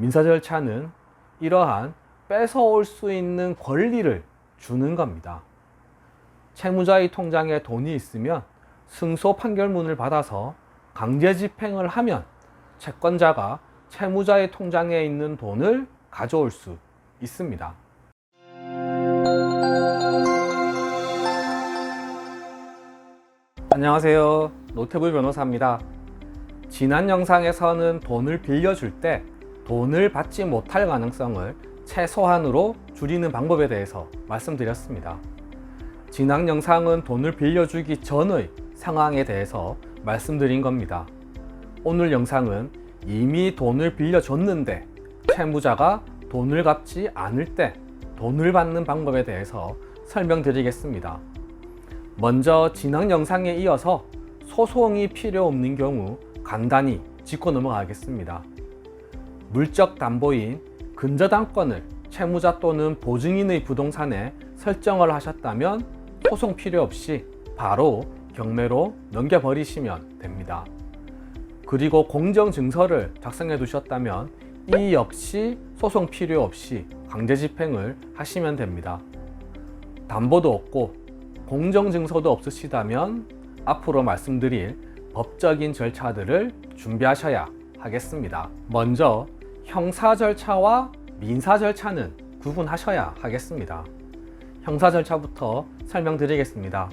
민사 절차는 이러한 뺏어올 수 있는 권리를 주는 겁니다. 채무자의 통장에 돈이 있으면 승소 판결문을 받아서 강제 집행을 하면 채권자가 채무자의 통장에 있는 돈을 가져올 수 있습니다. 안녕하세요. 노태부 변호사입니다. 지난 영상에서는 돈을 빌려줄 때 돈을 받지 못할 가능성을 최소한으로 줄이는 방법에 대해서 말씀드렸습니다. 지난 영상은 돈을 빌려주기 전의 상황에 대해서 말씀드린 겁니다. 오늘 영상은 이미 돈을 빌려줬는데 채무자가 돈을 갚지 않을 때 돈을 받는 방법에 대해서 설명드리겠습니다. 먼저 지난 영상에 이어서 소송이 필요 없는 경우 간단히 짚고 넘어가겠습니다. 물적 담보인 근저당권을 채무자 또는 보증인의 부동산에 설정을 하셨다면 소송 필요 없이 바로 경매로 넘겨버리시면 됩니다. 그리고 공정증서를 작성해 두셨다면 이 역시 소송 필요 없이 강제 집행을 하시면 됩니다. 담보도 없고 공정증서도 없으시다면 앞으로 말씀드릴 법적인 절차들을 준비하셔야 하겠습니다. 먼저 형사 절차와 민사 절차는 구분하셔야 하겠습니다. 형사 절차부터 설명드리겠습니다.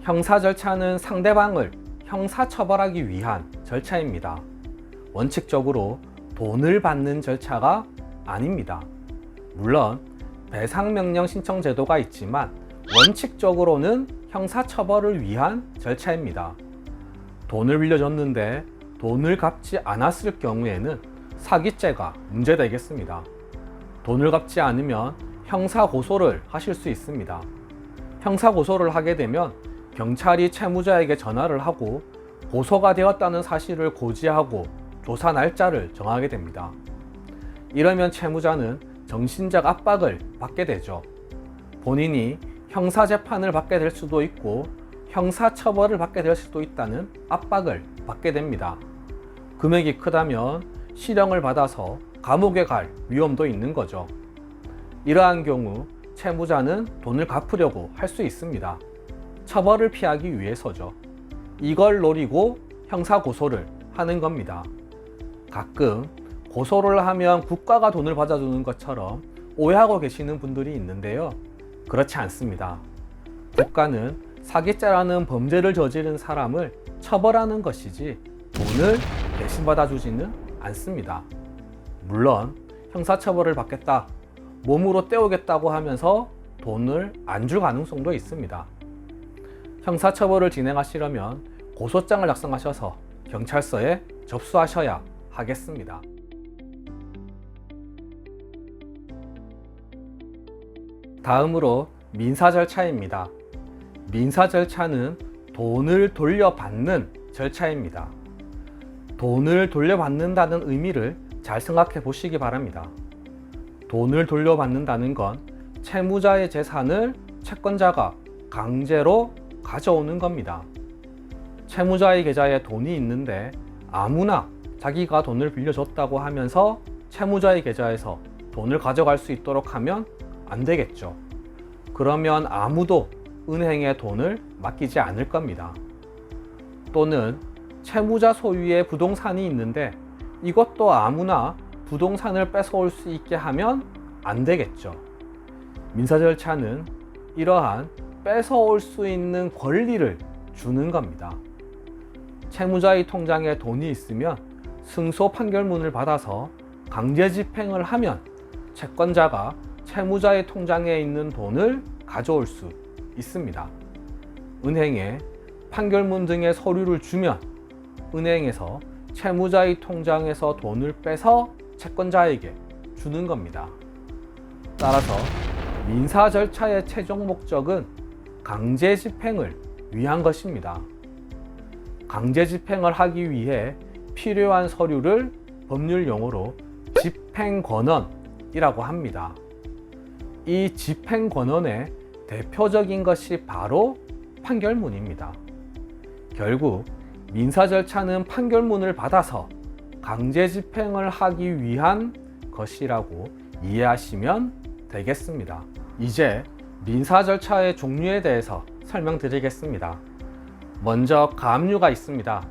형사 절차는 상대방을 형사처벌하기 위한 절차입니다. 원칙적으로 돈을 받는 절차가 아닙니다. 물론 배상명령 신청 제도가 있지만 원칙적으로는 형사처벌을 위한 절차입니다. 돈을 빌려줬는데 돈을 갚지 않았을 경우에는 사기죄가 문제되겠습니다. 돈을 갚지 않으면 형사고소를 하실 수 있습니다. 형사고소를 하게 되면 경찰이 채무자에게 전화를 하고 고소가 되었다는 사실을 고지하고 조사 날짜를 정하게 됩니다. 이러면 채무자는 정신적 압박을 받게 되죠. 본인이 형사재판을 받게 될 수도 있고 형사처벌을 받게 될 수도 있다는 압박을 받게 됩니다. 금액이 크다면 실형을 받아서 감옥에 갈 위험도 있는 거죠. 이러한 경우 채무자는 돈을 갚으려고 할 수 있습니다. 처벌을 피하기 위해서죠. 이걸 노리고 형사고소를 하는 겁니다. 가끔 고소를 하면 국가가 돈을 받아주는 것처럼 오해하고 계시는 분들이 있는데요. 그렇지 않습니다. 국가는 사기죄라는 범죄를 저지른 사람을 처벌하는 것이지 돈을 대신 받아주지는 않습니다. 물론 형사처벌을 받겠다, 몸으로 때우겠다고 하면서 돈을 안 줄 가능성도 있습니다. 형사처벌을 진행하시려면 고소장을 작성하셔서 경찰서에 접수하셔야 하겠습니다. 다음으로 민사 절차입니다. 민사 절차는 돈을 돌려받는 절차입니다. 돈을 돌려받는다는 의미를 잘 생각해 보시기 바랍니다. 돈을 돌려받는다는 건 채무자의 재산을 채권자가 강제로 가져오는 겁니다. 채무자의 계좌에 돈이 있는데 아무나 자기가 돈을 빌려줬다고 하면서 채무자의 계좌에서 돈을 가져갈 수 있도록 하면 안 되겠죠. 그러면 아무도 은행에 돈을 맡기지 않을 겁니다. 또는 채무자 소유의 부동산이 있는데 이것도 아무나 부동산을 뺏어올 수 있게 하면 안 되겠죠. 민사 절차는 이러한 뺏어올 수 있는 권리를 주는 겁니다. 채무자의 통장에 돈이 있으면 승소 판결문을 받아서 강제 집행을 하면 채권자가 채무자의 통장에 있는 돈을 가져올 수 있습니다. 은행에 판결문 등의 서류를 주면 은행에서 채무자의 통장에서 돈을 빼서 채권자에게 주는 겁니다. 따라서 민사 절차의 최종 목적은 강제 집행을 위한 것입니다. 강제 집행을 하기 위해 필요한 서류를 법률 용어로 집행권원이라고 합니다. 이 집행권원의 대표적인 것이 바로 판결문입니다. 결국 민사 절차는 판결문을 받아서 강제 집행을 하기 위한 것이라고 이해하시면 되겠습니다. 이제 민사 절차의 종류에 대해서 설명드리겠습니다. 먼저 가압류가 있습니다.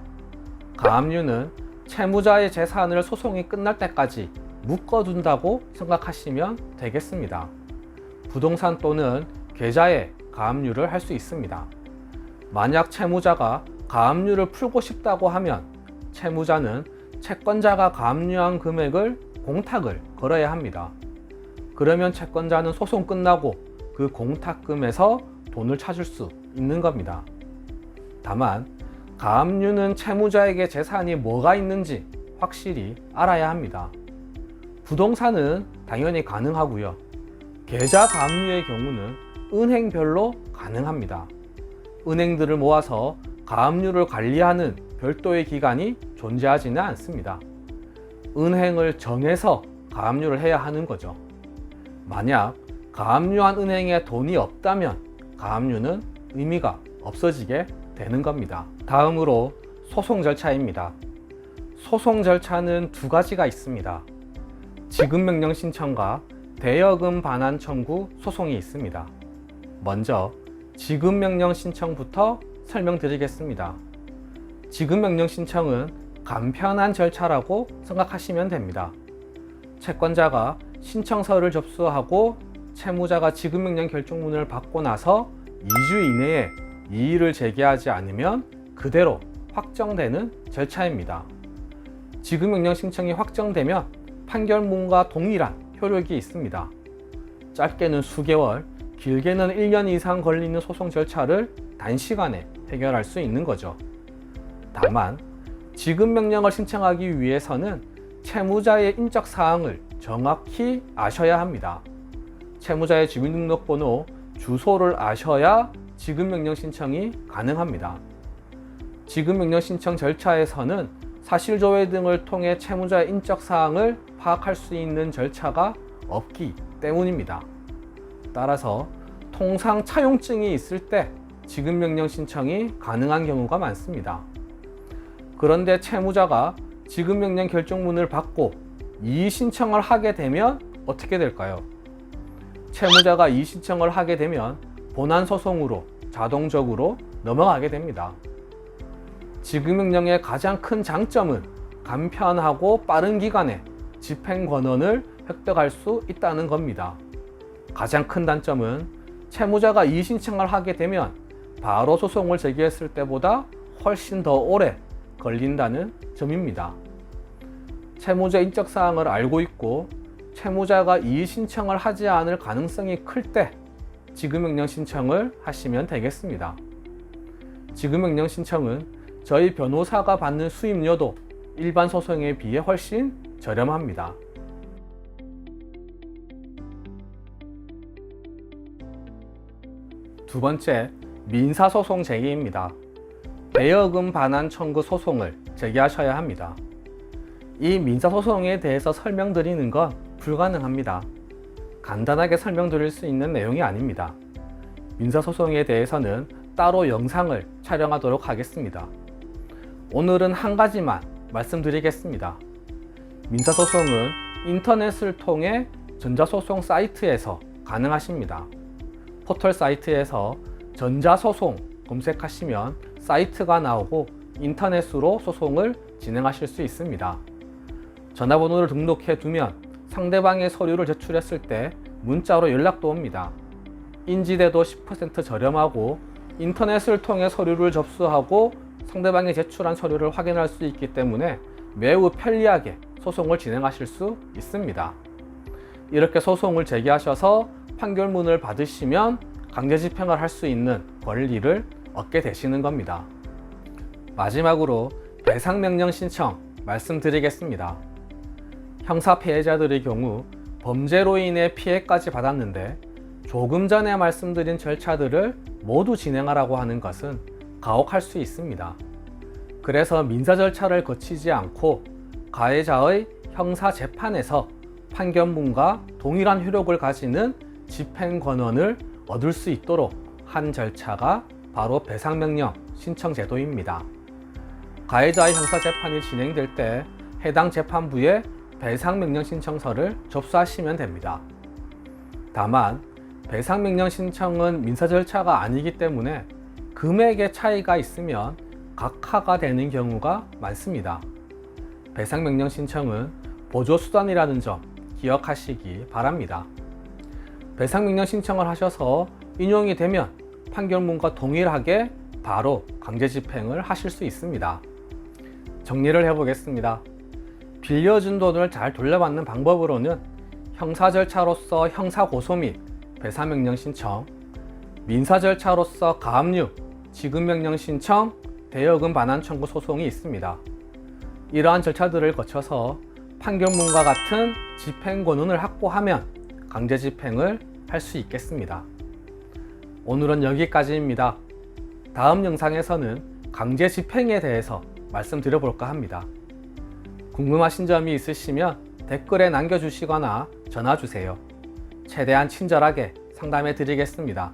가압류는 채무자의 재산을 소송이 끝날 때까지 묶어둔다고 생각하시면 되겠습니다. 부동산 또는 계좌에 가압류를 할 수 있습니다. 만약 채무자가 가압류를 풀고 싶다고 하면 채무자는 채권자가 가압류한 금액을 공탁을 걸어야 합니다. 그러면 채권자는 소송 끝나고 그 공탁금에서 돈을 찾을 수 있는 겁니다. 다만 가압류는 채무자에게 재산이 뭐가 있는지 확실히 알아야 합니다. 부동산은 당연히 가능하고요. 계좌 가압류의 경우는 은행별로 가능합니다. 은행들을 모아서 가압류를 관리하는 별도의 기관이 존재하지는 않습니다. 은행을 정해서 가압류를 해야 하는 거죠. 만약 가압류한 은행에 돈이 없다면 가압류는 의미가 없어지게 되는 겁니다. 다음으로 소송 절차입니다. 소송 절차는 두 가지가 있습니다. 지급명령 신청과 대여금 반환 청구 소송이 있습니다. 먼저 지급명령 신청부터 설명드리겠습니다. 지급명령 신청은 간편한 절차라고 생각하시면 됩니다. 채권자가 신청서를 접수하고 채무자가 지급명령 결정문을 받고 나서 2주 이내에 이의를 제기하지 않으면 그대로 확정되는 절차입니다. 지급명령 신청이 확정되면 판결문과 동일한 효력이 있습니다. 짧게는 수개월, 길게는 1년 이상 걸리는 소송 절차를 단시간에 해결할 수 있는 거죠. 다만 지급명령을 신청하기 위해서는 채무자의 인적 사항을 정확히 아셔야 합니다. 채무자의 주민등록번호, 주소를 아셔야 지급명령 신청이 가능합니다. 지급명령 신청 절차에서는 사실조회 등을 통해 채무자의 인적 사항을 파악할 수 있는 절차가 없기 때문입니다. 따라서 통상 차용증이 있을 때 지급명령 신청이 가능한 경우가 많습니다. 그런데 채무자가 지급명령 결정문을 받고 이의 신청을 하게 되면 어떻게 될까요? 채무자가 이의 신청을 하게 되면 본안소송으로 자동적으로 넘어가게 됩니다. 지급명령의 가장 큰 장점은 간편하고 빠른 기간에 집행권한을 획득할 수 있다는 겁니다. 가장 큰 단점은 채무자가 이의 신청을 하게 되면 바로 소송을 제기했을 때보다 훨씬 더 오래 걸린다는 점입니다. 채무자 인적 사항을 알고 있고 채무자가 이의 신청을 하지 않을 가능성이 클 때 지급명령 신청을 하시면 되겠습니다. 지급명령 신청은 저희 변호사가 받는 수임료도 일반 소송에 비해 훨씬 저렴합니다. 두 번째, 민사소송 제기입니다. 대여금 반환 청구 소송을 제기하셔야 합니다. 이 민사소송에 대해서 설명드리는 건 불가능합니다. 간단하게 설명드릴 수 있는 내용이 아닙니다. 민사소송에 대해서는 따로 영상을 촬영하도록 하겠습니다. 오늘은 한 가지만 말씀드리겠습니다. 민사소송은 인터넷을 통해 전자소송 사이트에서 가능하십니다. 포털 사이트에서 전자소송 검색하시면 사이트가 나오고 인터넷으로 소송을 진행하실 수 있습니다. 전화번호를 등록해 두면 상대방의 서류를 제출했을 때 문자로 연락도 옵니다. 인지대도 10% 저렴하고 인터넷을 통해 서류를 접수하고 상대방이 제출한 서류를 확인할 수 있기 때문에 매우 편리하게 소송을 진행하실 수 있습니다. 이렇게 소송을 제기하셔서 판결문을 받으시면 강제 집행을 할 수 있는 권리를 얻게 되시는 겁니다. 마지막으로 배상명령 신청 말씀드리겠습니다. 형사 피해자들의 경우 범죄로 인해 피해까지 받았는데 조금 전에 말씀드린 절차들을 모두 진행하라고 하는 것은 가혹할 수 있습니다. 그래서 민사 절차를 거치지 않고 가해자의 형사 재판에서 판결문과 동일한 효력을 가지는 집행 권한을 얻을 수 있도록 한 절차가 바로 배상명령 신청 제도입니다. 가해자의 형사 재판이 진행될 때 해당 재판부에 배상명령 신청서를 접수하시면 됩니다. 다만 배상명령 신청은 민사 절차가 아니기 때문에 금액의 차이가 있으면 각하가 되는 경우가 많습니다. 배상명령 신청은 보조수단이라는 점 기억하시기 바랍니다. 배상명령 신청을 하셔서 인용이 되면 판결문과 동일하게 바로 강제집행을 하실 수 있습니다. 정리를 해보겠습니다. 빌려준 돈을 잘 돌려받는 방법으로는 형사 절차로서 형사고소 및 배상명령 신청, 민사 절차로서 가압류, 지급명령 신청, 대여금 반환 청구 소송이 있습니다. 이러한 절차들을 거쳐서 판결문과 같은 집행 권한을 확보하면 강제 집행을 할 수 있겠습니다. 오늘은 여기까지입니다. 다음 영상에서는 강제 집행에 대해서 말씀드려 볼까 합니다. 궁금하신 점이 있으시면 댓글에 남겨주시거나 전화 주세요. 최대한 친절하게 상담해 드리겠습니다.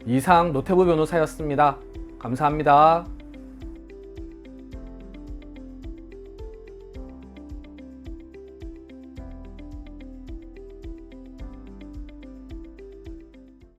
이상 노태부 변호사였습니다. 감사합니다.